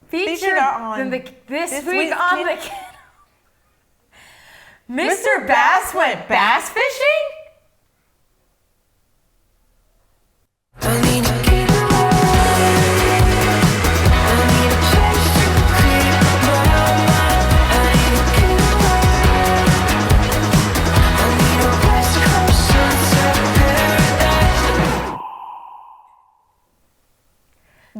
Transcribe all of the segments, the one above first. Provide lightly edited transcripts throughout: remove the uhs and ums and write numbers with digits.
Featured on this week on the Kennel. Mr. Bass went bass fishing?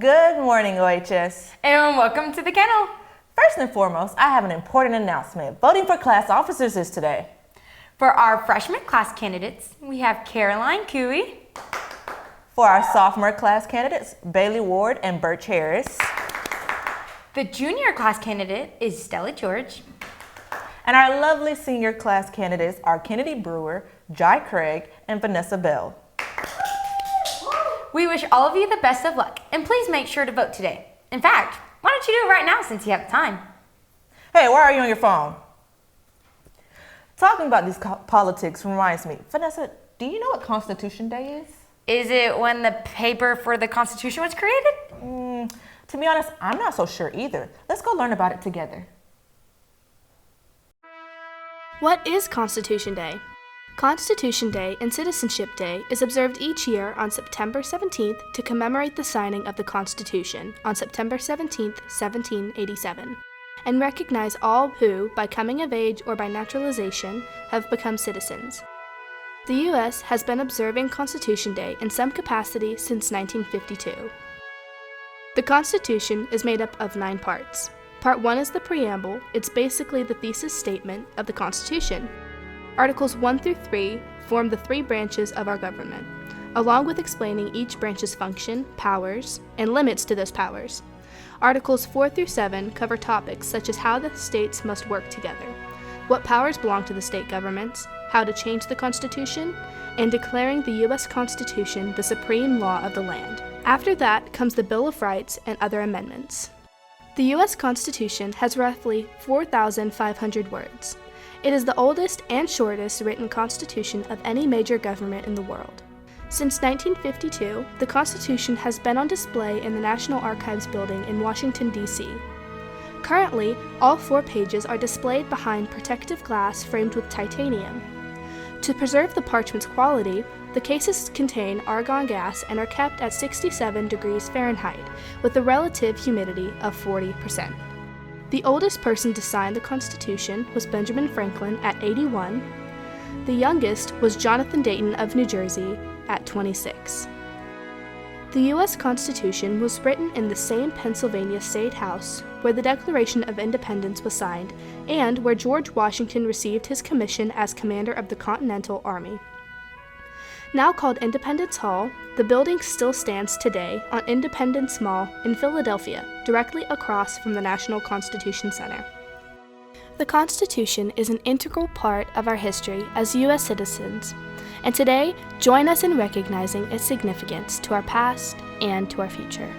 Good morning, OHS. And welcome to the Kennel. First and foremost, I have an important announcement. Voting for class officers is today. For our freshman class candidates, we have Caroline Cooey. For our sophomore class candidates, Bailey Ward and Birch Harris. The junior class candidate is Stella George. And our lovely senior class candidates are Kennedy Brewer, Jai Craig, and Vanessa Bell. We wish all of you the best of luck, and please make sure to vote today. In fact, why don't you do it right now since you have time? Hey, why are you on your phone? Talking about these politics reminds me. Vanessa, do you know what Constitution Day is? Is it when the paper for the Constitution was created? To be honest, I'm not so sure either. Let's go learn about it together. What is Constitution Day? Constitution Day and Citizenship Day is observed each year on September 17th to commemorate the signing of the Constitution on September 17th, 1787, and recognize all who, by coming of age or by naturalization, have become citizens. The U.S. has been observing Constitution Day in some capacity since 1952. The Constitution is made up of 9 parts. Part 1 is the preamble. It's basically the thesis statement of the Constitution. Articles 1 through 3 form the 3 branches of our government, along with explaining each branch's function, powers, and limits to those powers. Articles 4 through 7 cover topics such as how the states must work together, what powers belong to the state governments, how to change the Constitution, and declaring the U.S. Constitution the supreme law of the land. After that comes the Bill of Rights and other amendments. The U.S. Constitution has roughly 4,500 words. It is the oldest and shortest written constitution of any major government in the world. Since 1952, the Constitution has been on display in the National Archives building in Washington, D.C. Currently, all 4 pages are displayed behind protective glass framed with titanium. To preserve the parchment's quality, the cases contain argon gas and are kept at 67 degrees Fahrenheit with a relative humidity of 40%. The oldest person to sign the Constitution was Benjamin Franklin at 81. The youngest was Jonathan Dayton of New Jersey at 26. The U.S. Constitution was written in the same Pennsylvania State House where the Declaration of Independence was signed and where George Washington received his commission as commander of the Continental Army. Now called Independence Hall, the building still stands today on Independence Mall in Philadelphia, directly across from the National Constitution Center. The Constitution is an integral part of our history as U.S. citizens, and today, join us in recognizing its significance to our past and to our future.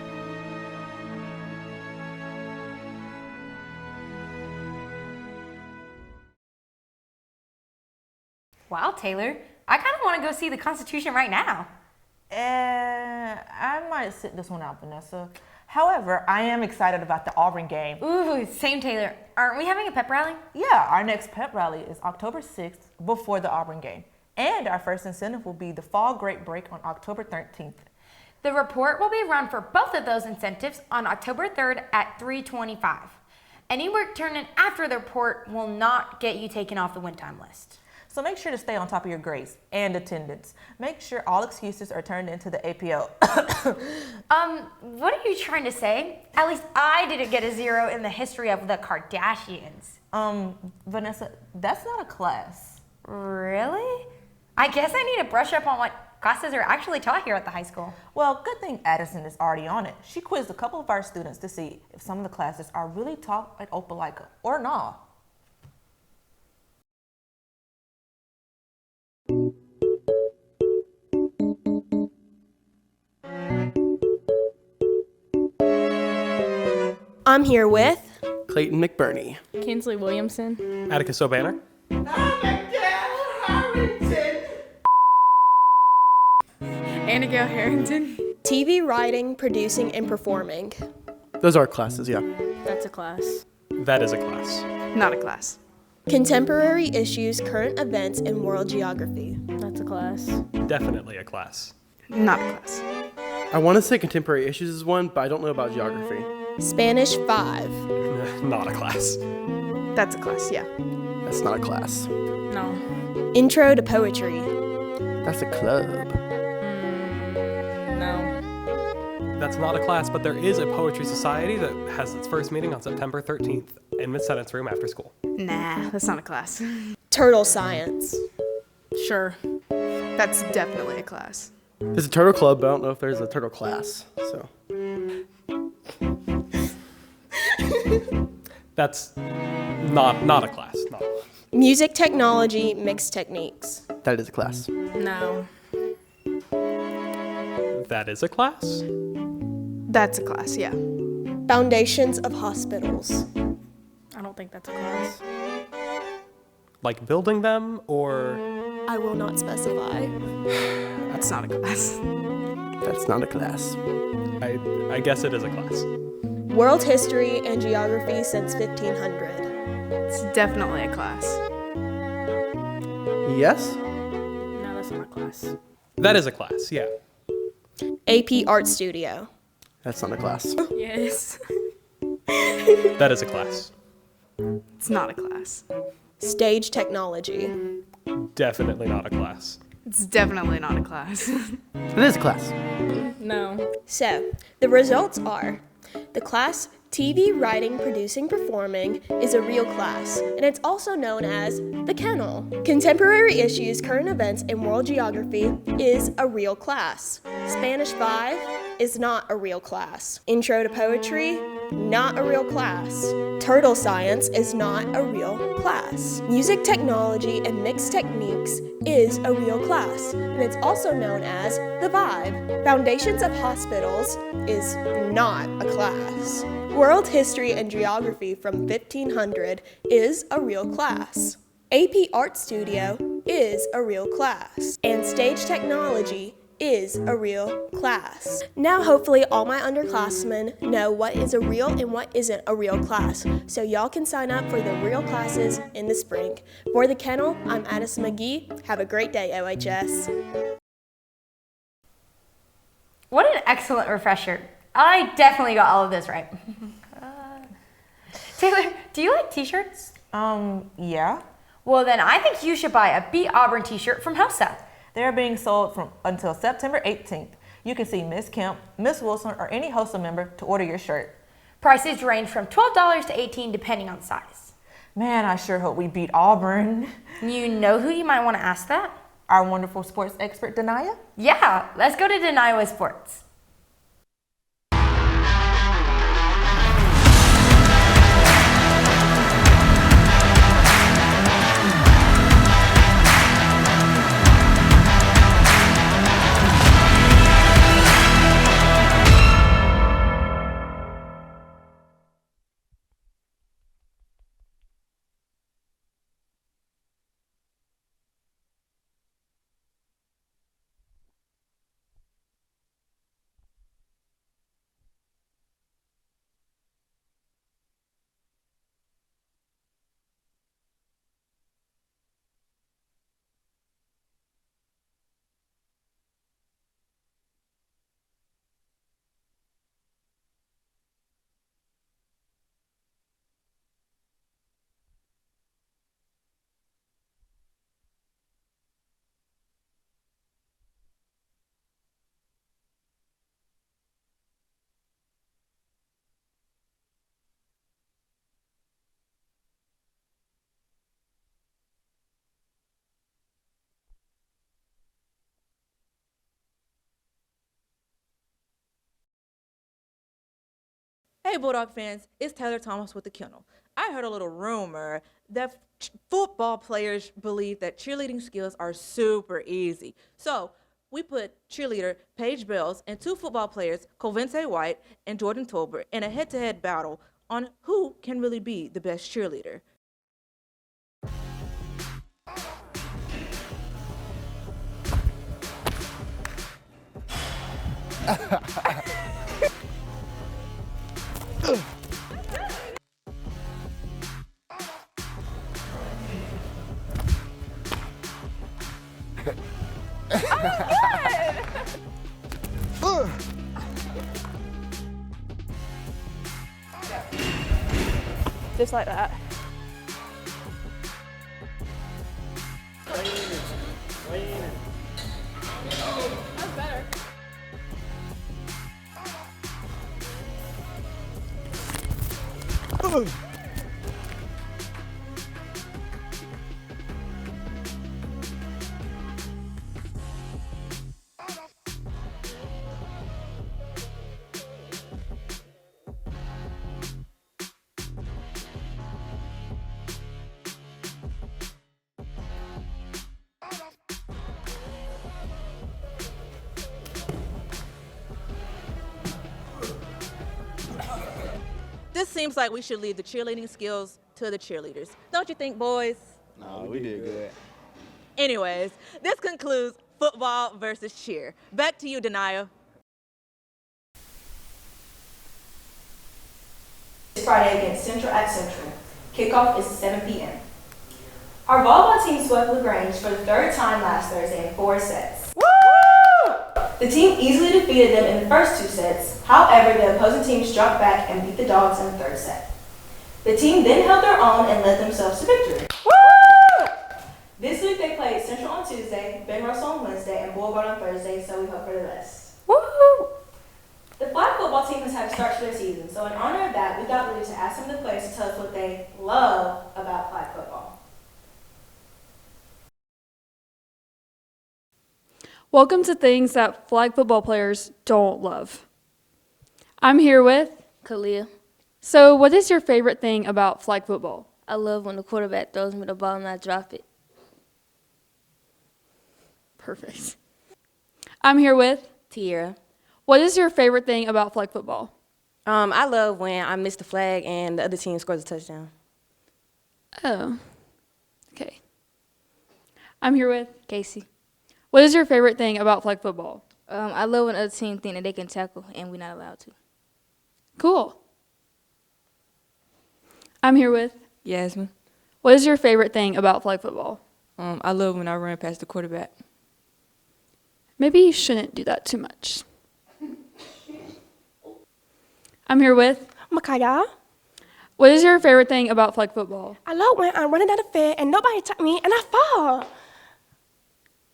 Wow, Taylor. I kind of want to go see the Constitution right now. I might sit this one out, Vanessa. However, I am excited about the Auburn game. Ooh, same, Taylor. Aren't we having a pep rally? Yeah, our next pep rally is October 6th before the Auburn game. And our first incentive will be the Fall Great Break on October 13th. The report will be run for both of those incentives on October 3rd at 3:25. Any work turned in after the report will not get you taken off the win time list. So make sure to stay on top of your grades and attendance. Make sure all excuses are turned into the APO. What are you trying to say? At least I didn't get a 0 in the history of the Kardashians. Vanessa, that's not a class. Really? I guess I need to brush up on what classes are actually taught here at the high school. Well, good thing Addison is already on it. She quizzed a couple of our students to see if some of the classes are really taught at Opelika or not. I'm here with Clayton McBurney, Kinsley Williamson, Atticus O'Banner, Annagale Harrington, TV writing, producing, and performing. Those are classes, yeah. That's a class. That is a class. Not a class. Contemporary issues, current events, and world geography. That's a class. Definitely a class. Not a class. I want to say contemporary issues is one, but I don't know about geography. Spanish 5. Not a class. That's a class, yeah. That's not a class. No. Intro to poetry. That's a club. No. That's not a class, but there is a poetry society that has its first meeting on September 13th in Mid-Sentence Room after school. Nah, that's not a class. Turtle science. Sure. That's definitely a class. There's a turtle club, but I don't know if there's a turtle class, so. That's not a class. Not a class. Music technology, mixed techniques. That is a class. No. That is a class? That's a class, yeah. Foundations of hospitals. I don't think that's a class. Like building them, or I will not specify. That's not a class. That's not a class. I guess it is a class. World history and geography since 1500. It's definitely a class. Yes? No, that's not a class. That is a class, yeah. AP art studio. That's not a class. Yes. That is a class. It's not a class. Stage technology. Definitely not a class. It's definitely not a class. It is a class. No. So, the results are the class TV writing, producing, performing is a real class, and it's also known as the Kennel. Contemporary issues, current events, and world geography is a real class. Spanish 5 is not a real class. Intro to poetry, not a real class. Turtle science is not a real class. Music technology and mixed techniques is a real class, and it's also known as the Vibe. Foundations of hospitals is not a class. World history and geography from 1500 is a real class. AP art studio is a real class. And stage technology is a real class. Now hopefully all my underclassmen know what is a real and what isn't a real class, so y'all can sign up for the real classes in the spring. For the Kennel, I'm Addison McGee. Have a great day, OHS. What an excellent refresher. I definitely got all of this right. Taylor, do you like t-shirts? Yeah. Well, then I think you should buy a Beat Auburn t-shirt from HOSA. They're being sold from until September 18th. You can see Miss Kemp, Miss Wilson, or any HOSA member to order your shirt. Prices range from $12 to $18 depending on size. Man, I sure hope we beat Auburn. You know who you might want to ask that? Our wonderful sports expert, Denaya. Yeah, let's go to Denai with sports. Hey Bulldog fans, it's Taylor Thomas with the Kennel. I heard a little rumor that football players believe that cheerleading skills are super easy. So we put cheerleader Paige Bells and two football players, Colvente White and Jordan Tolbert, in a head-to-head battle on who can really be the best cheerleader. Just like that. That's better. This seems like we should leave the cheerleading skills to the cheerleaders. Don't you think, boys? No, we did good. Anyways, this concludes football versus cheer. Back to you, Denia. This Friday against Central at Central. Kickoff is 7 p.m. Our volleyball team swept LaGrange for the third time last Thursday in 4 sets. Woo! The team easily defeated them in the first 2 sets. However, the opposing team struck back and beat the Dogs in the third set. The team then held their own and led themselves to victory. Woo! This week they played Central on Tuesday, Ben Russell on Wednesday, and Boulevard on Thursday, so we hope for the best. Woo! The flag football team has had a start to their season, so in honor of that, we got Lou to ask some of the players to tell us what they love about flag football. Welcome to things that flag football players don't love. I'm here with Kalia. So, what is your favorite thing about flag football? I love when the quarterback throws me the ball and I drop it. Perfect. I'm here with Tierra. What is your favorite thing about flag football? I love when I miss the flag and the other team scores a touchdown. Oh, okay. I'm here with Casey. What is your favorite thing about flag football? I love when other team think that they can tackle and we're not allowed to. Cool. I'm here with Yasmin. What is your favorite thing about flag football? I love when I run past the quarterback. Maybe you shouldn't do that too much. I'm here with Makaya. What is your favorite thing about flag football? I love when I'm running down the field and nobody touch me and I fall.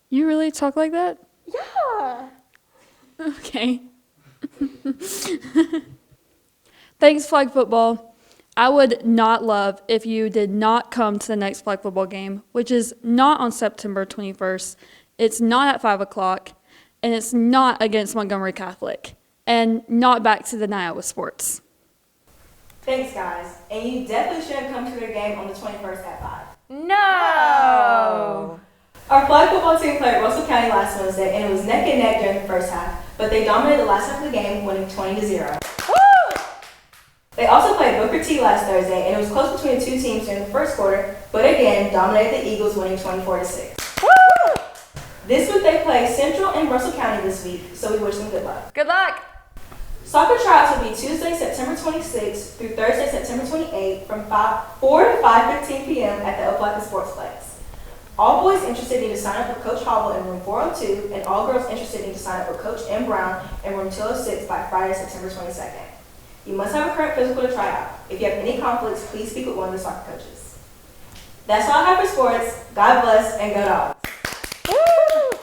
You really talk like that? Yeah. Okay. Thanks, flag football. I would not love if you did not come to the next flag football game, which is not on September 21st. It's not at 5 o'clock, and it's not against Montgomery Catholic, and not back to the night with sports. Thanks, guys. And you definitely shouldn't come to their game on the 21st at 5. No! Our flag football team played Russell County last Wednesday, and it was neck and neck during the first half, but they dominated the last half of the game, winning 20-0. Woo! They also played Booker T last Thursday, and it was close between the two teams during the first quarter, but again, dominated the Eagles, winning 24-6. Woo! This week they play Central and Russell County this week, so we wish them good luck. Good luck! Soccer tryouts will be Tuesday, September 26th through Thursday, September 28th from 4 to 5:15 p.m. at the Opelika Sportsplex. All boys interested need to sign up with Coach Hobble in room 402, and all girls interested need to sign up with Coach M. Brown in room 206 by Friday, September 22nd. You must have a current physical to try out. If you have any conflicts, please speak with one of the soccer coaches. That's all I have for sports. God bless and go Dogs. Woo!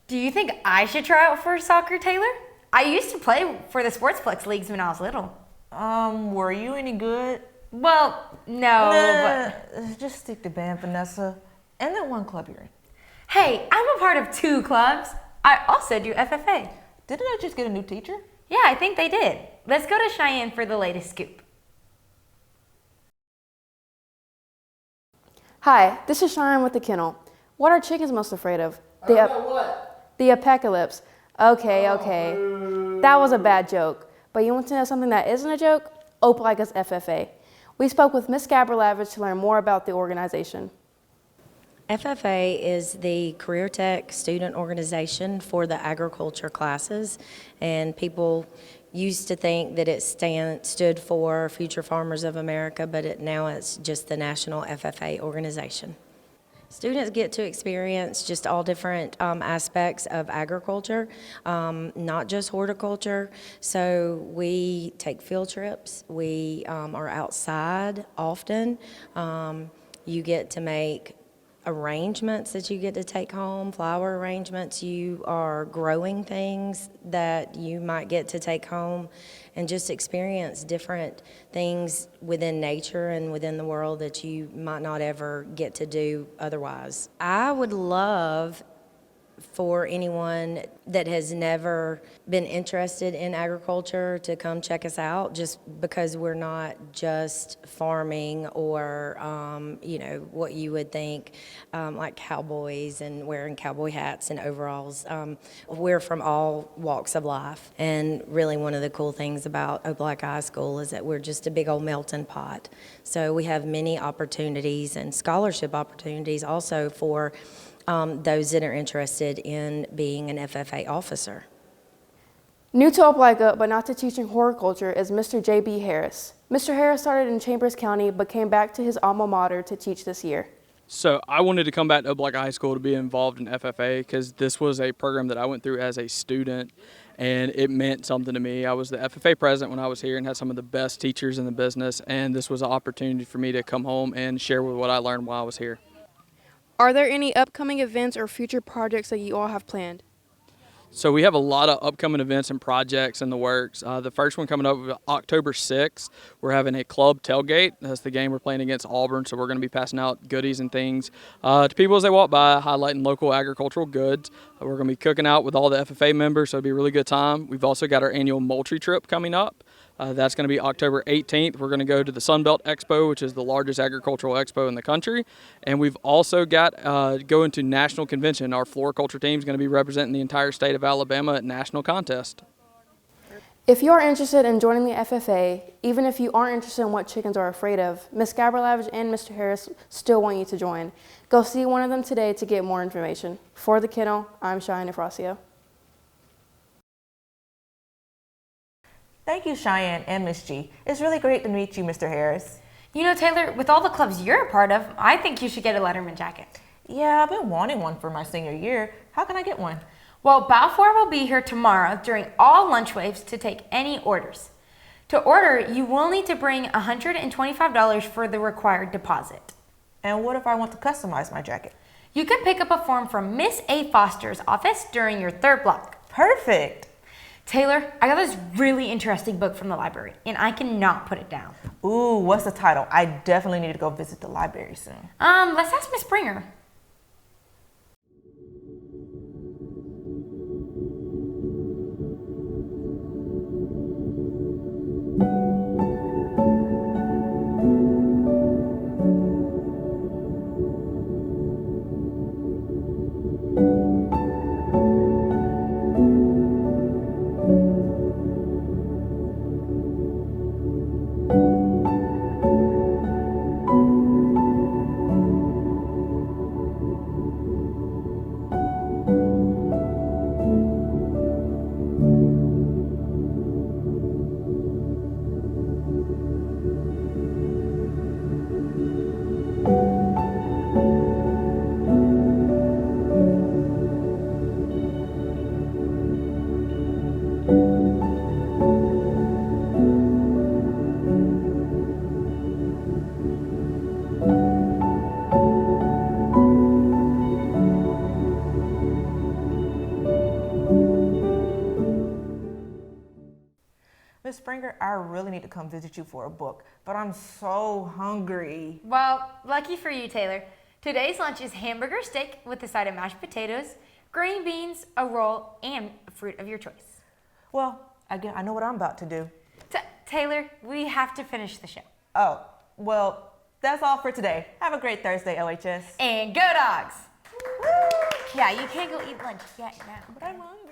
Do you think I should try out for soccer, Taylor? I used to play for the Sportsplex leagues when I was little. Were you any good? Well, no, but... Just stick to band, Vanessa, and that one club you're in. Hey, I'm a part of 2 clubs. I also do FFA. Didn't I just get a new teacher? Yeah, I think they did. Let's go to Cheyenne for the latest scoop. Hi, this is Cheyenne with the Kennel. What are chickens most afraid of? The apocalypse. Okay. That was a bad joke. But you want to know something that isn't a joke? Opelika's FFA. We spoke with Ms. Gabrilavich to learn more about the organization. FFA is the Career Tech student organization for the agriculture classes, and people used to think that it stood for Future Farmers of America, but now it's just the National FFA organization. Students get to experience just all different aspects of agriculture, not just horticulture. So we take field trips. We are outside often. You get to make arrangements that you get to take home, flower arrangements. You are growing things that you might get to take home and just experience different things within nature and within the world that you might not ever get to do otherwise. I would love for anyone that has never been interested in agriculture to come check us out, just because we're not just farming or, what you would think, like cowboys and wearing cowboy hats and overalls. We're from all walks of life. And really one of the cool things about Opelika High School is that we're just a big old melting pot. So we have many opportunities and scholarship opportunities also for those that are interested in being an FFA officer. New to Opelika, but not to teaching horticulture, is Mr. J.B. Harris. Mr. Harris started in Chambers County, but came back to his alma mater to teach this year. So I wanted to come back to Opelika High School to be involved in FFA because this was a program that I went through as a student, and it meant something to me. I was the FFA president when I was here and had some of the best teachers in the business, and this was an opportunity for me to come home and share with what I learned while I was here. Are there any upcoming events or future projects that you all have planned? So we have a lot of upcoming events and projects in the works. The first one coming up October 6th, we're having a club tailgate. That's the game we're playing against Auburn, so we're going to be passing out goodies and things to people as they walk by, highlighting local agricultural goods. We're going to be cooking out with all the FFA members, so it'll be a really good time. We've also got our annual Moultrie trip coming up. That's going to be October 18th. We're going to go to the Sunbelt Expo, which is the largest agricultural expo in the country. And we've also got going to national convention. Our floriculture team is going to be representing the entire state of Alabama at national contest. If you are interested in joining the FFA, even if you aren't interested in what chickens are afraid of, Ms. Gaberlavage and Mr. Harris still want you to join. Go see one of them today to get more information. For the Kennel, I'm Cheyenne Afrasio. Thank you, Cheyenne and Miss G. It's really great to meet you, Mr. Harris. You know, Taylor, with all the clubs you're a part of, I think you should get a Letterman jacket. Yeah, I've been wanting one for my senior year. How can I get one? Well, Balfour will be here tomorrow during all lunch waves to take any orders. To order, you will need to bring $125 for the required deposit. And what if I want to customize my jacket? You can pick up a form from Miss A. Foster's office during your third block. Perfect. Taylor, I got this really interesting book from the library, and I cannot put it down. Ooh, what's the title? I definitely need to go visit the library soon. Let's ask Miss Springer. Miss Springer, I really need to come visit you for a book, but I'm so hungry. Well, lucky for you, Taylor. Today's lunch is hamburger steak with a side of mashed potatoes, green beans, a roll, and a fruit of your choice. Well, again, I know what I'm about to do. Taylor, we have to finish the show. Oh, well, that's all for today. Have a great Thursday, OHS. And go Dogs! Woo! Yeah, you can't go eat lunch yet now. But I'm hungry.